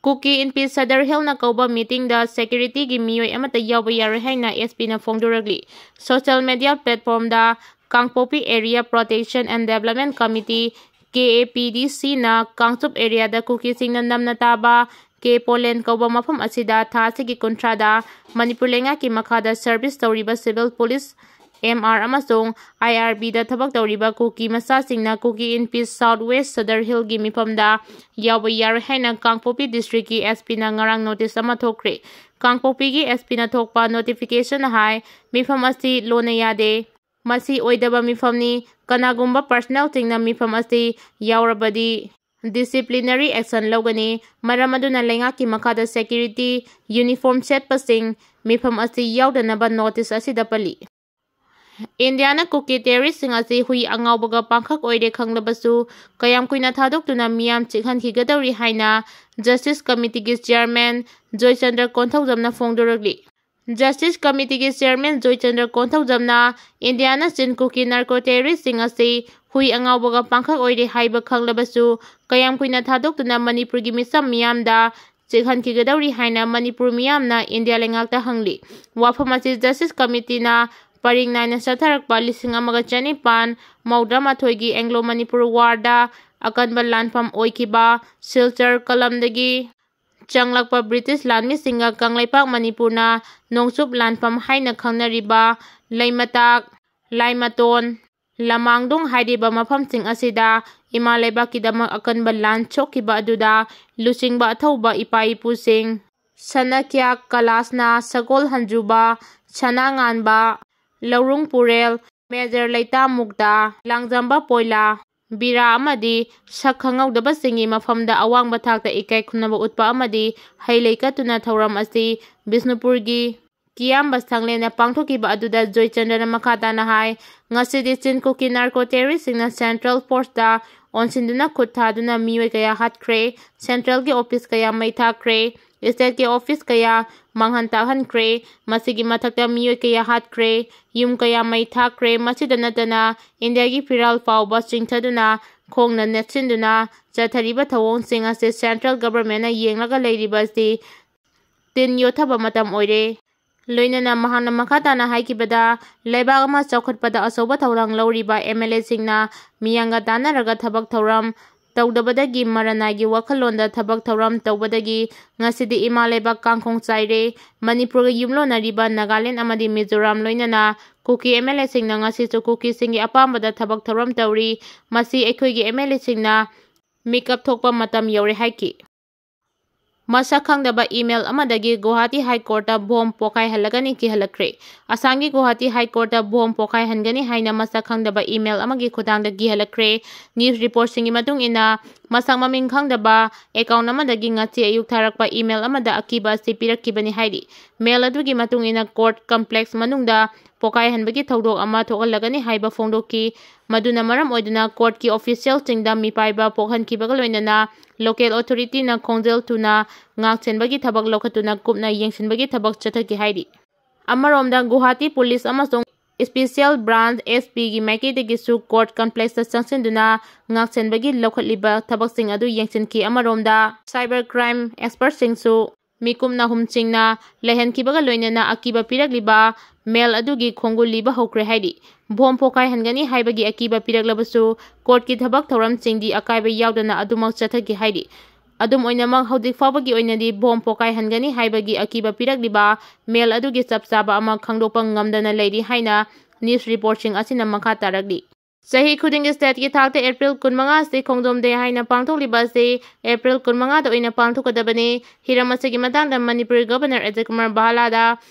Kuki Inpi Sadar Hilna Kauba meeting the security gi miyoi amata yawba yare haina SP na phongdoragli. Social media platform da Kangpopi Area Protection and Development Committee KAPDC na Kangsup area da Kuki Sakhngdabna taba K Polen Kauba mafam asida tha sigi kontrada Manipur lenga ki makada service tawriba civil police MR amasong IRB da thabak tawriba Kuki masa singna Kuki Inpi Southwest Sadar Hill gi mifamda yawba yar haina Kangpopi district ki SP na ngarang notice ama thokre. Kangpopi gi SP na thokpa notification hai mifam asi lona yade masi oidaba mifamni kanagumba personal tingna mifam asi yawrabadi disciplinary action logani maramaduna lenga ki makada security uniform set pasing mifam asi yawdanaba notice asida pali. Indiana Kuki terrorist sing asi hui angawbaga pangkhak oide khanglabasu kayam kuina thadoktuna miyam chikhankhigadauri haina Justice Committee gi chairman Joychandra Kihanlkkhre phongdoragli. Justice Committee gi chairman Joychandra Kihanlkkhre Indiana sin Kuki narco terrorist sing asi hui angawbaga pangkhak oide haiba khanglabasu kayam kuina thadoktuna Manipur gi misam miyamda chikhankhigadauri haina Manipur miyamna India lengakta hangli. Wapham Justice Committee na Paring naina satharakpa 1950 Maudamathoi Anglo Manipur Warda akanba lanfam oikiba Silchar Kalamdagi changlakpa British lanmi singa Kanglaipak Manipurna nongsup lanfam haina khangnariba Laimatak Laimaton Lamangdong haidiba mafam sing asida Imalaibakidama akanba lan chokiba aduda lusingba athauba ipai pusing Sanakya Kalasna Sagol Hanjuba Chananganba Laurung Purel, Major Laita Mukta, Langjamba Poila, Bira Amadi, Sakhngdabna Singi mafamda awang bathakta ikai khunaba utpa amadi haileika tuna thauram asi Bisnupurgi Kiam Bastanglena pangthokiba aduda Joychandra makata na hai ngasidi chin Kuki narco terrorist singna Central Force da onsinduna khutthaduna miyoi kaya hatkre Central gi office kaya maithakre State ke office kaya manghantahankhre masigi mathakta miyoi kaya hatkre yum kaya maithakre masida natana India gi firal fawba chingthaduna khongna netsinduna chathariba thawong sing ase central government na yenglaga leiriba si tin yothaba matam oire loinana mahana makhata na haikibada leibag ama chawkhatpada asoba thawrang lawriba MLA singna miyanga tanaraga thabak thawram tawdabadagi maranagi wakhalonda thabak thawram tawbadagi ngasidi Imalaibak kangkhong chaire Manipur gi yumlonariba Nagaland amadi Mizoram loinana Kuki MLA singna ngasi chu Kuki singi apambada thabak thawram tawri masi ekhoigi MLA singna makeup thokpa matam yore haiki Masa khangdaba email amadagi Guwahati High Court ta bom pokai halagani Kihanlkkhre asangi Guwahati High Court ta bom pokai hangani haina masa khangdaba email amagi khudangda Kihanlkkhre news report singi matung ina masang maming khangdaba account amadagi ngachi ayuk tharakpa email amada akiba si pirakkibani haidi mail adugi matung ina court complex manungda pokai hanbagi thodok ama thokalagani haiba phongdoki maduna maram oiduna court ki official singda mipaiba pokhankibaga loinana local authority na khongjel tuna ngakchenbagi thabak lokhatuna kupna yengsinbagi thabak chathaki haidi amaromda Guwahati police amasong special branch SP gi maikidagi su court complex ta changsinduna ngakchenbagi lokhatliba thabak sing adu yengsinki amaromda cyber crime expert singsu mikumna humchingna lehenkibaga loinana akiba pirakliba mail adugi khonguliba hokre haidi bom pokai hangani haibagi akiba piraklabasu court ki thabak thoram chingdi akaiba yawdana adumak chathaki haidi adum oinamak haudik fawbagi oinadi bom pokai hangani haibagi akiba pirakliba mail adugi chapchaba ama khangdopa ngamdana leiri haina news reporting asina makha tarakli Sahi khudingi state ki thakte April 15 se khongdomde haina pangthokliba se April 15 da oina pangthokadabani hiramase matangda Manipur Governor Ajay Kumar Bahala da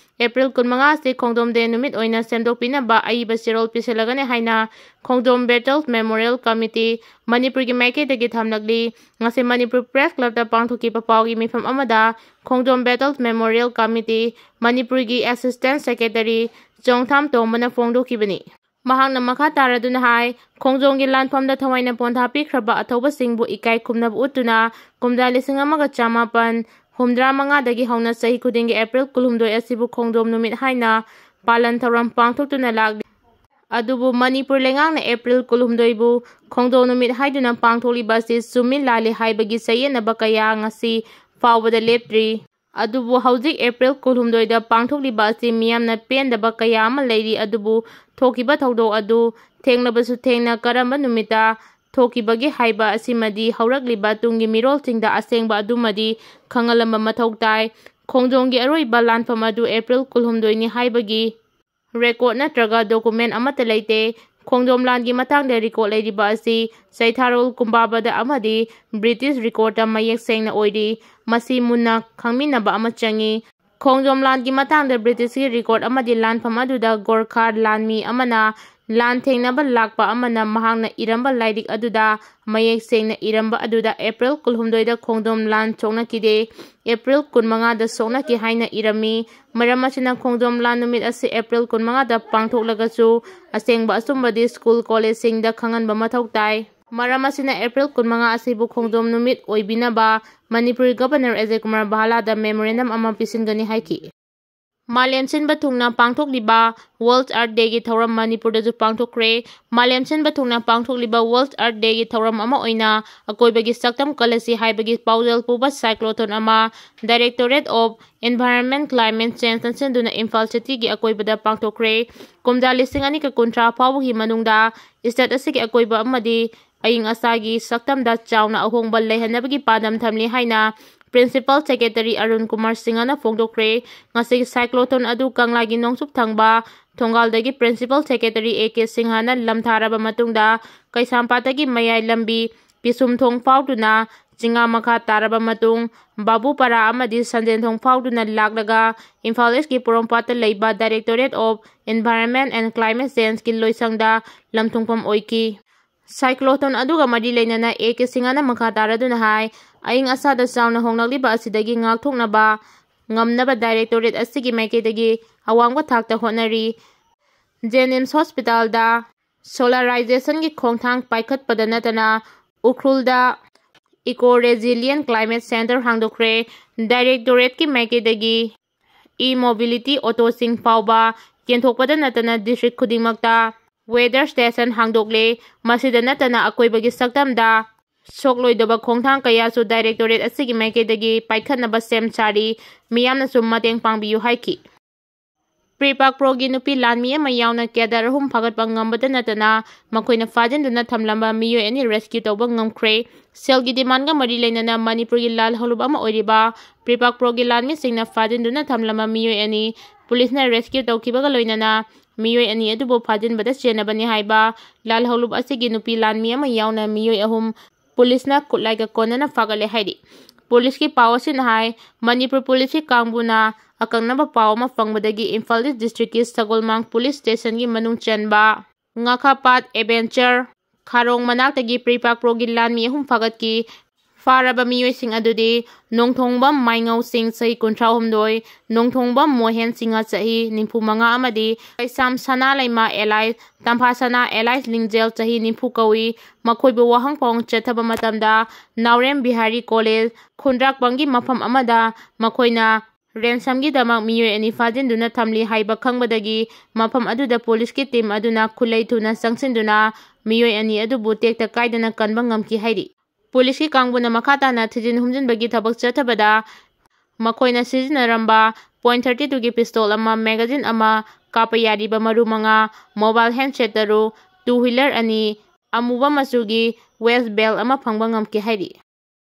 April 15 se khongdomde numit oina semdokpina ba aiba sirol piselagane haina khongdom Battles Memorial Committee Manipur gi maike dagi thamlagli ngase Manipur Press Club da pangthoki papawgi mifam amada khongdom Battles Memorial Committee Manipur gi Assistant Secretary Chongtham Tombana phongdokibani Mahangna makha taraduna hai khongjonggi lanfamda thawaina pontha pikhraba athoba singbu ikai khumnab utuna kumda lising amaga chamapan humdra manga dagi hauna sahi khudingi April 12 asibu khongdom numit haina palan tharam pangthokuna lag adubu Manipur lengangna April 12 bu khongdom numit haiduna pangtholi basi sumin lali haibagi sayena bakaya ngasi ꯐꯥꯎꯕꯗ ꯂꯦꯞꯇ꯭ꯔꯤ꯫ ꯑꯗꯨꯕꯨ ꯍꯧꯖꯤꯛ April 12ꯗ ꯄꯥꯡꯊꯣꯛꯂꯤꯕ ꯑꯁꯤ ꯃꯤꯌꯥꯝꯅ ꯄꯦꯟꯗꯕ ꯀꯌꯥ ꯑꯃ ꯂꯩꯔꯤ꯫ ꯑꯗꯨꯕꯨ ꯊꯣꯛꯈꯤꯕ ꯊꯧꯗꯣꯛ ꯑꯗꯨ ꯊꯦꯡꯂꯕꯁꯨ ꯊꯦꯡꯅ ꯀꯔꯝꯕ ꯅꯨꯃꯤꯠꯇ ꯊꯣꯛꯈꯤꯕꯒꯦ ꯍꯥꯏꯕ ꯑꯁꯤꯃꯗꯤ ꯍꯧꯔꯛꯂꯤꯕ ꯇꯨꯡꯒꯤ ꯃꯤꯔꯣꯜꯁꯤꯡꯗ ꯑꯁꯦꯡꯕ ꯑꯗꯨꯃꯗꯤ ꯈꯪꯍꯜꯂꯝꯕ ꯃꯊꯧ ꯇꯥꯏ꯫ ꯈꯣꯡꯖꯣꯝꯒꯤ ꯑꯔꯣꯏꯕ ꯂꯥꯟꯐꯝ ꯑꯗꯨ ꯑꯦꯄ꯭ꯔꯤꯜ 12ꯅꯤ ꯍꯥꯏꯕꯒꯤ ꯔꯦꯀꯣꯔꯗ ꯅꯠꯇ꯭ꯔꯒ ꯗꯣꯀꯨꯃꯦꯟ ꯑꯃꯠꯇ ꯂꯩꯇꯦ꯫ ꯈꯣꯡꯖꯣꯝ ꯂꯥꯟꯒꯤ ꯃꯇꯥꯡꯗ ꯔꯦꯀꯣꯔꯗ ꯂꯩꯔꯤꯕ ꯑꯁꯤ ꯆꯩꯊꯥꯔꯣꯜ ꯀꯨꯝꯕꯥꯕꯗ ꯑꯃꯗꯤ ꯕ꯭ꯔꯤꯇꯤꯁ ꯔꯦꯀꯣꯔꯗꯇ ꯃꯌꯦꯛ ꯁꯦꯡꯅ ꯑꯣꯏꯔꯤ꯫ ꯃꯁꯤ ꯃꯨꯟꯅ ꯈꯪꯃꯤꯟꯅꯕ ꯑꯃ ꯆꯪꯏ꯫ ꯈꯣꯡꯖꯣꯝ ꯂꯥꯟꯒꯤ ꯃꯇꯥꯡꯗ ꯕ꯭ꯔꯤꯇꯤꯁꯀꯤ ꯔꯦꯀꯣꯔꯗ ꯑꯃꯗꯤ ꯂꯥꯟꯐꯝ ꯑꯗꯨꯗ ꯒꯣꯔꯈꯥ ꯂꯥꯟꯃꯤ ꯑꯃꯅ ꯂꯥꯟ ꯊꯦꯡꯅꯕ ꯂꯥꯛꯄ ꯑꯃꯅ ꯃꯍꯥꯛꯅ ꯏꯔꯝꯕ ꯂꯥꯏꯔꯤꯛ ꯑꯗꯨꯗ ꯃꯌꯦꯛ ꯁꯦꯡꯅ ꯏꯔꯝꯕ ꯑꯗꯨꯗ ꯑꯦꯄ꯭ꯔꯤꯜ 12ꯗ ꯈꯣꯡꯖꯣꯝ ꯂꯥꯟ ꯁꯣꯛꯅꯈꯤꯗꯦ, ꯑꯦꯄ꯭ꯔꯤल 15ꯗ ꯁꯣꯛꯅꯈꯤ ꯍꯥꯏꯅ ꯏꯔꯝꯃꯤ꯫ ꯃꯔꯝ ꯑꯁꯤꯅ ꯈꯣꯡꯖꯣꯝ ꯂꯥꯟ ꯅꯨꯃꯤꯠ ꯑꯁꯤ ꯑꯦꯄ꯭ꯔꯤꯜ 15ꯗ ꯄꯥꯡꯊꯣꯛꯂꯒꯁꯨ ꯑꯁꯦꯡꯕ ꯑꯆꯨꯝꯕꯗꯤ ꯁ꯭ꯀꯨꯜ ꯀꯣꯂꯦꯖꯁꯤꯡꯗ ꯈꯪꯍꯟꯕ ꯃꯊꯧ ꯇꯥꯏ꯫ ꯃꯔꯝ ꯑꯁꯤꯅ ꯑꯦꯄ꯭ꯔꯤꯜ 15 ꯑꯁꯤꯕꯨ ꯈꯣꯡꯖꯣꯝ ꯅꯨꯃꯤꯠ ꯑꯣꯏꯕꯤꯅꯕ ꯃꯅꯤꯄꯨꯔꯤ ꯒꯚꯔꯅꯔ ꯑꯦꯖꯦ ꯀꯨꯃꯥꯔ ꯕꯍꯥꯂꯥꯗ ꯃꯦꯃꯣꯔꯦꯟꯗꯝ ꯑꯃ ꯄꯤꯁꯤꯟꯒꯅꯤ ꯍꯥꯏꯈꯤ꯫ ꯃꯥꯂꯦꯝ ꯁꯤꯟꯕ ꯊꯨꯡꯅ ꯄꯥꯡꯊꯣꯛꯂꯤꯕ ꯋꯥꯔꯜꯗ ꯑꯥꯔꯊ ꯗꯦꯒꯤ ꯊꯧꯔꯝ ꯃꯅꯤꯄꯨꯔꯗꯁꯨ ꯄꯥꯡꯊꯣꯛꯈ꯭ꯔꯦ꯫ ꯃꯥꯂꯦꯝ ꯁꯤꯟꯕ ꯊꯨꯡꯅ ꯄꯥꯡꯊꯣꯛꯂꯤꯕ ꯋꯥꯔꯜꯗ ꯑꯥꯔꯊ ꯗꯦꯒꯤ ꯊꯧꯔꯝ ꯑꯃ ꯑꯣꯏꯅ ꯑꯀꯣꯏꯕꯒꯤ ꯁꯛꯇꯝ ꯀꯜꯂꯁꯤ ꯍꯥꯏꯕꯒꯤ ꯄꯥꯎꯖꯦꯜ ꯄꯨꯕ ꯁꯥꯏꯀ꯭ꯂꯣꯊꯣꯟ ꯑꯃ ꯗꯥꯏꯔꯦꯛꯇꯣꯔꯦꯠ ꯑꯣꯐ ꯑꯦꯟꯚꯥꯏꯔꯟꯃꯦꯟꯠ ꯀ꯭ꯂꯥꯏꯃꯦꯠ ꯆꯦꯟꯖꯅ ꯁꯤꯟꯗꯨꯅ ꯏꯝꯐꯥꯜ ꯁꯤꯇꯤꯒꯤ ꯑꯀꯣꯏꯕꯗ ꯄꯥꯡꯊꯣꯛꯈ꯭ꯔꯦ꯫ ꯀꯨꯝꯖꯥ 2030 ꯐꯥꯎꯕꯒꯤ ꯃꯅꯨꯡꯗ ꯁ꯭ꯇꯦꯠ ꯑꯁꯤꯒꯤ ꯑꯀꯣꯏꯕ ꯑꯃꯗꯤ ꯑꯏꯪ ꯑꯁꯥꯒꯤ ꯁꯛꯇꯝꯗ ꯆꯥꯎꯅ ꯑꯍꯣꯡꯕ ꯂꯩꯍꯟꯅꯕꯒꯤ ꯄꯥꯟꯗꯝ ꯊꯝꯂꯤ ꯍꯥꯏꯅ ꯄ꯭ꯔꯤꯟꯁꯤꯄꯥꯜ ꯁꯦꯀ꯭ꯔꯦꯇꯔꯤ ꯑꯔꯨꯟ ꯀꯨꯃꯥꯔ ꯁꯤꯡꯍꯅ ꯐꯣꯡꯗꯣꯛꯈ꯭ꯔꯦ꯫ ꯉꯁꯤꯒꯤ ꯁꯥꯏꯀ꯭ꯂꯣꯊꯣꯟ ꯑꯗꯨ ꯀꯪꯂꯥꯒꯤ ꯅꯣꯡꯆꯨꯞ ꯊꯪꯕ ꯊꯣꯡꯒꯥꯜꯗꯒꯤ ꯄ꯭ꯔꯤꯟꯁꯤꯄꯥꯜ ꯁꯦꯀ꯭ꯔꯦꯇꯔꯤ ꯑꯦ.ꯀꯦ. ꯁꯤꯡꯍꯅ ꯂꯝꯊꯥꯔꯕ ꯃꯇꯨꯡꯗ ꯀꯩꯁꯥꯝꯄꯥꯠꯇꯒꯤ ꯃꯌꯥꯏ ꯂꯝꯕꯤ ꯄꯤꯁꯨꯝꯊꯣꯡ ꯐꯥꯎꯗꯨꯅ ꯆꯤꯡꯉꯥ ꯃꯈꯥ ꯇꯥꯔꯕ ꯃꯇꯨꯡ ꯕꯥꯕꯨꯄꯥꯔꯥ ꯑꯃꯗꯤ ꯁꯟꯖꯦꯟꯊꯣꯡ ꯐꯥꯎꯗꯨꯅ ꯂꯥꯛꯂꯒ ꯏꯝꯐꯥꯜ ꯏꯁꯀꯤ ꯄꯣꯔꯣꯝꯄꯥꯠꯇ ꯂꯩꯕ directorate of environment and climate ꯆꯦꯟꯖꯀꯤ ꯂꯣꯏꯁꯪꯗ ꯂꯝꯊꯨꯡꯐꯝ ꯑꯣꯏꯈꯤ꯫ ꯁꯥꯏꯀ꯭ꯂꯣꯊꯣꯟ ꯑꯗꯨꯒ ꯃꯔꯤ ꯂꯩꯅꯅ ꯑꯦ.ꯀꯦ. ꯁꯤꯡꯍꯅ ꯃꯈꯥ ꯇꯥꯔꯗꯨꯅ ꯍꯥꯏ ꯑꯏꯪ ꯑꯁꯥꯗ ꯆꯥꯎꯅ ꯍꯣꯡꯂꯛꯂꯤꯕ ꯑꯁꯤꯗꯒꯤ ꯉꯥꯛꯊꯣꯛꯅꯕ ꯉꯝꯅꯕ ꯗꯥꯏꯔꯦꯛꯇꯣꯔꯦꯠ ꯑꯁꯤꯒꯤ ꯃꯥꯏꯀꯩꯗꯒꯤ ꯑꯋꯥꯡꯕ ꯊꯥꯛꯇ ꯍꯣꯠꯅꯔꯤ꯫ ꯖꯦꯅꯤꯝꯁ ꯍꯣꯁꯄꯤꯇꯥꯜꯗ ꯁꯣꯂꯔꯥꯏꯖꯦꯁꯟꯒꯤ ꯈꯣꯡꯊꯥꯡ ꯄꯥꯏꯈꯠꯄꯗ ꯅꯠꯇꯅ ꯎꯈ꯭ꯔꯨꯜꯗ ꯏꯀꯣ-ꯔꯦꯖꯤꯂꯤꯌꯦꯟꯠ ꯀ꯭ꯂꯥꯏꯃꯦꯠ ꯁꯦꯟꯇꯔ ꯍꯥꯡꯗꯣꯛꯈ꯭ꯔꯦ꯫ ꯗꯥꯏꯔꯦꯛꯇꯣꯔꯦꯠꯀꯤ ꯃꯥꯏꯀꯩꯗꯒꯤ ꯏ-ꯃꯣꯕꯤꯂꯤꯇꯤ ꯑꯣꯇꯣꯁꯤꯡ ꯐꯥꯎꯕ ꯌꯦꯟꯊꯣꯛꯄꯗ ꯅꯠꯇꯅ ꯗꯤꯁꯇ꯭ꯔꯤꯛ ꯈꯨꯗꯤꯡꯃꯛꯇ ꯋꯦꯗꯔ ꯁ꯭ꯇꯦꯁꯟ ꯍꯥꯡꯗꯣꯛꯂꯦ꯫ ꯃꯁꯤꯗ ꯅꯠꯇꯅ ꯑꯀꯣꯏꯕꯒꯤ ꯁꯛꯇꯝꯗ ꯁꯣꯛꯂꯣꯏꯗꯕ ꯈꯣꯡꯊꯥꯡ ꯀꯌꯥꯁꯨ ꯗꯥꯏꯔꯦꯛꯇꯣꯔꯦꯠ ꯑꯁꯤꯒꯤ ꯃꯥꯏꯀꯩꯗꯒꯤ ꯄꯥꯏꯈꯠꯅꯕ ꯁꯦꯝ ꯁꯥꯔꯤ꯫ ꯃꯤꯌꯥꯝꯅꯁꯨ ꯃꯇꯦꯡ ꯄꯥꯡꯕꯤꯌꯨ ꯍꯥꯏꯈꯤ꯫ ꯄ꯭ꯔꯤ-ꯄ꯭ꯔꯣꯒꯤ ꯅꯨꯄꯤ ꯂꯥꯟꯃꯤ ꯑꯃ ꯌꯥꯎꯅ ꯀꯦꯗꯔ 3 ꯐꯥꯒꯠꯄ ꯉꯝꯕꯇ ꯅꯠꯇꯅ ꯃꯈꯣꯏꯅ ꯐꯥꯖꯤꯟꯗꯨꯅ ꯊꯝꯂꯝꯕ ꯃꯤꯑꯣꯏ 2 ꯔꯦꯁꯀ꯭ꯌꯨ ꯇꯧꯕ ꯉꯝꯈ꯭ꯔꯦ꯫ ꯁꯦꯜꯒꯤ ꯗꯤꯃꯥꯟꯗꯒ ꯃꯔꯤ ꯂꯩꯅꯅ ꯃꯅꯤꯄꯨꯔꯒꯤ ꯂꯥꯜꯍꯧꯂꯨꯞ ꯑꯃ ꯑꯣꯏꯔꯤꯕ ꯄ꯭ꯔꯤ-ꯄ꯭ꯔꯣꯒꯤ ꯂꯥꯟꯃꯤꯁꯤꯡꯅ ꯐꯥꯖꯤꯟꯗꯨꯅ ꯊꯝꯂꯝꯕ ꯃꯤꯑꯣꯏ 2 ꯄꯨꯂꯤꯁꯅ ꯔꯦꯁꯀ꯭ꯌꯨ ꯇꯧꯈꯤꯕꯒ ꯂꯣꯏꯅꯅ ꯃꯤꯑꯣꯏ 2 ꯑꯗꯨꯕꯨ ꯐꯥꯖꯤꯟꯕꯗ ꯆꯦꯟꯅꯕꯅꯤ ꯍꯥꯏꯕ ꯂꯥꯜꯍꯧꯂꯨꯞ ꯑꯁꯤꯒꯤ ꯅꯨꯄꯤ ꯂꯥꯟꯃꯤ ꯑꯃ ꯌꯥꯎꯅ ꯃꯤꯑꯣꯏ 3 ꯄꯨꯂꯤꯁꯅ ꯈꯨꯠꯂꯥꯏꯒ ꯀꯣꯟꯅꯅ ꯐꯥꯒꯠꯂꯦ ꯍꯥꯏꯔꯤ꯫ ꯄꯨꯂꯤꯁꯀꯤ ꯄꯥꯎ ꯑꯁꯤꯅ ꯍꯥꯏ ꯃꯅꯤꯄꯨꯔ ꯄꯨꯂꯤꯁꯀꯤ ꯀꯥꯡꯕꯨꯅ ꯑꯀꯛꯅꯕ ꯄꯥꯎ ꯑꯃ ꯐꯪꯕꯗꯒꯤ ꯏꯝꯐꯥꯜ ꯏꯁ ꯗꯤꯁꯇ꯭ꯔꯤꯛꯀꯤ ꯁꯒꯣꯜꯃꯥꯡ ꯄꯨꯂꯤꯁ ꯁ꯭ꯇꯦꯁꯟꯒꯤ ꯃꯅꯨꯡ ꯆꯟꯕ ꯉꯥꯈꯥꯄꯥꯠ ꯑꯦꯗꯚꯦꯟꯆꯔ ꯈꯥꯔꯣꯡ ꯃꯅꯥꯛꯇꯒꯤ ꯄ꯭ꯔꯤ-ꯄ꯭ꯔꯣꯒꯤ ꯂꯥꯟꯃꯤ 3 ꯐꯥꯒꯠꯈꯤ꯫ ꯐꯥꯔꯕ ꯃꯤꯑꯣꯏꯁꯤꯡ ꯑꯗꯨꯗꯤ ꯅꯣꯡꯊꯣꯡꯕꯝ ꯃꯥꯏꯉꯧ ꯁꯤꯡ ꯆꯍꯤ 38, ꯅꯣꯡꯊꯣꯡꯕꯝ ꯃꯣꯍꯦꯟ ꯁꯤꯡꯍ ꯆꯍꯤ 45 ꯑꯃꯗꯤ ꯀꯩꯁꯥꯝ ꯁꯅꯥꯂꯩꯃ ꯑꯦꯂꯥꯏꯁ ꯇꯝꯐꯥꯁꯅꯥ ꯑꯦꯂꯥꯏꯁ ꯂꯤꯡꯖꯦꯜ ꯆꯍꯤ 40 ꯀꯧꯏ꯫ ꯃꯈꯣꯏꯕꯨ ꯋꯥꯍꯪ ꯄꯥꯎꯈꯨꯝ ꯆꯠꯊꯕ ꯃꯇꯝꯗ ꯅꯥꯎꯔꯦꯝ ꯕꯤꯍꯥꯔꯤ ꯀꯣꯂꯦꯖ, ꯈꯨꯟꯗ꯭ꯔꯥꯛꯄꯝꯒꯤ ꯃꯐꯝ ꯑꯃꯗ ꯃꯈꯣꯏꯅ ꯔꯦꯟꯁꯝꯒꯤꯗꯃꯛ ꯃꯤꯑꯣꯏ 2 ꯐꯥꯖꯤꯟꯗꯨꯅ ꯊꯝꯂꯤ ꯍꯥꯏꯕ ꯈꯪꯕꯗꯒꯤ ꯃꯐꯝ ꯑꯗꯨꯗ ꯄꯨꯂꯤꯁꯀꯤ ꯇꯤꯝ ꯑꯗꯨꯅ ꯈꯨꯠꯂꯩ ꯊꯨꯅ ꯆꯪꯁꯤꯟꯗꯨꯅ ꯃꯤꯑꯣꯏ 2 ꯑꯗꯨꯕꯨ ꯇꯦꯛꯇ ꯀꯥꯏꯗꯅ ꯀꯟꯕ ꯉꯝꯈꯤ ꯍꯥꯏꯔꯤ꯫ ꯄꯨꯂꯤꯁꯀꯤ ꯀꯥꯡꯕꯨꯅ ꯃꯈꯥ ꯇꯥꯅ ꯊꯤꯖꯤꯟ ꯍꯨꯝꯖꯤꯟꯕꯒꯤ ꯊꯕꯛ ꯆꯠꯊꯕꯗ ꯃꯈꯣꯏꯅ ꯁꯤꯖꯤꯟꯅꯔꯝꯕ .32ꯒꯤ ꯄꯤꯁꯇꯣꯜ ꯑꯃ, ꯃꯦꯒꯥꯖꯤꯟ ꯑꯃ, ꯀꯥꯞꯄ ꯌꯥꯔꯤꯕ ꯃꯔꯨ 5, ꯃꯣꯕꯥꯏꯜ ꯍꯦꯟꯗꯁꯦꯠ 3, 2 ꯍ꯭ꯋꯤꯂꯔ 2, ꯑꯃꯨꯕ ꯃꯆꯨꯒꯤ ꯋꯦꯁꯠ ꯕꯦꯜꯠ ꯑꯃ ꯐꯪꯕ ꯉꯝꯈꯤ ꯍꯥꯏꯔꯤ꯫